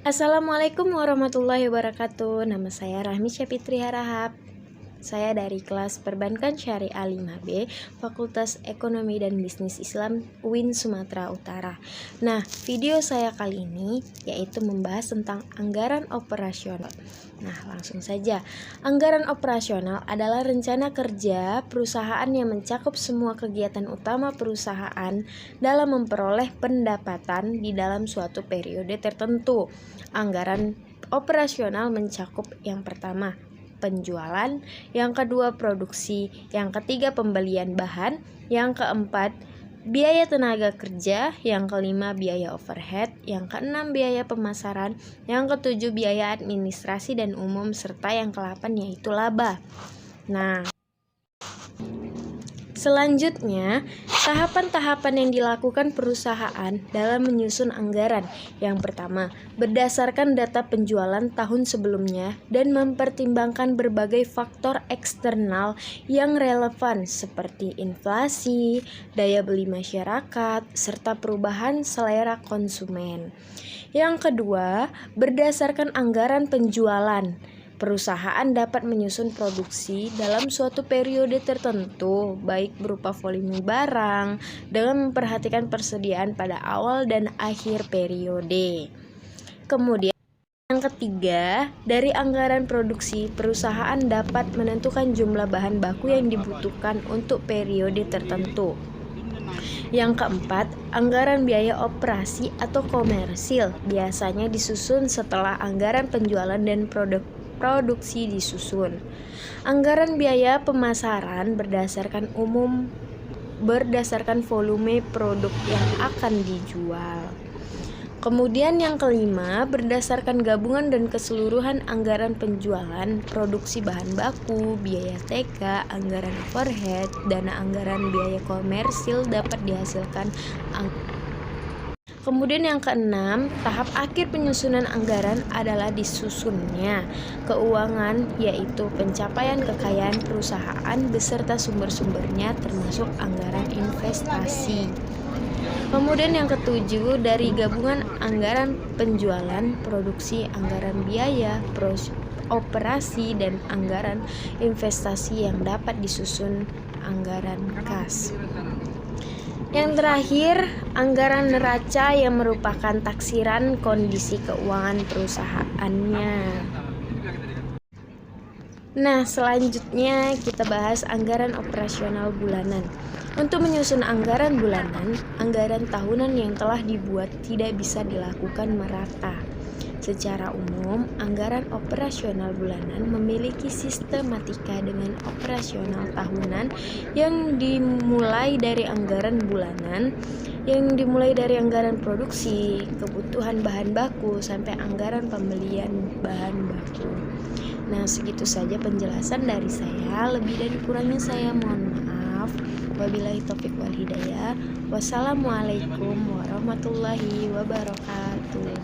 Assalamualaikum warahmatullahi wabarakatuh. Nama saya Rahmi Syafitri Harahap. Saya dari kelas Perbankan Syariah 5B, Fakultas Ekonomi dan Bisnis Islam UIN Sumatera Utara. Nah, video saya kali ini yaitu membahas tentang anggaran operasional. Nah, langsung saja. Anggaran operasional adalah rencana kerja perusahaan yang mencakup semua kegiatan utama perusahaan dalam memperoleh pendapatan di dalam suatu periode tertentu. Anggaran operasional mencakup yang pertama, penjualan, yang kedua produksi, yang ketiga pembelian bahan, yang keempat biaya tenaga kerja, yang kelima biaya overhead, yang keenam biaya pemasaran, yang ketujuh biaya administrasi dan umum, serta yang ke-8 yaitu laba. Nah, selanjutnya, tahapan-tahapan yang dilakukan perusahaan dalam menyusun anggaran. Yang pertama, berdasarkan data penjualan tahun sebelumnya dan mempertimbangkan berbagai faktor eksternal yang relevan seperti inflasi, daya beli masyarakat, serta perubahan selera konsumen. Yang kedua, berdasarkan anggaran penjualan. Perusahaan dapat menyusun produksi dalam suatu periode tertentu, baik berupa volume barang, dengan memperhatikan persediaan pada awal dan akhir periode. Kemudian, yang ketiga, dari anggaran produksi, perusahaan dapat menentukan jumlah bahan baku yang dibutuhkan untuk periode tertentu. Yang keempat, anggaran biaya operasi atau komersil biasanya disusun setelah anggaran penjualan dan produksi disusun. Anggaran biaya pemasaran berdasarkan volume produk yang akan dijual. Kemudian yang kelima, berdasarkan gabungan dan keseluruhan anggaran penjualan, produksi bahan baku, biaya TK, anggaran overhead, dana anggaran biaya komersil dapat dihasilkan. Kemudian yang keenam, tahap akhir penyusunan anggaran adalah disusunnya keuangan, yaitu pencapaian kekayaan perusahaan beserta sumber-sumbernya termasuk anggaran investasi. Kemudian yang ketujuh, dari gabungan anggaran penjualan, produksi, anggaran biaya, operasi, dan anggaran investasi yang dapat disusun anggaran kas. Yang terakhir, anggaran neraca yang merupakan taksiran kondisi keuangan perusahaannya. Nah, selanjutnya kita bahas anggaran operasional bulanan. Untuk menyusun anggaran bulanan, anggaran tahunan yang telah dibuat tidak bisa dilakukan merata. Secara umum, anggaran operasional bulanan memiliki sistematika dengan operasional tahunan yang dimulai dari anggaran bulanan, yang dimulai dari anggaran produksi, kebutuhan bahan baku, sampai anggaran pembelian bahan baku. Nah, segitu saja penjelasan dari saya. Lebih dan kurangnya saya mohon maaf. Wabillahi taufiq wal hidayah. Wassalamualaikum warahmatullahi wabarakatuh.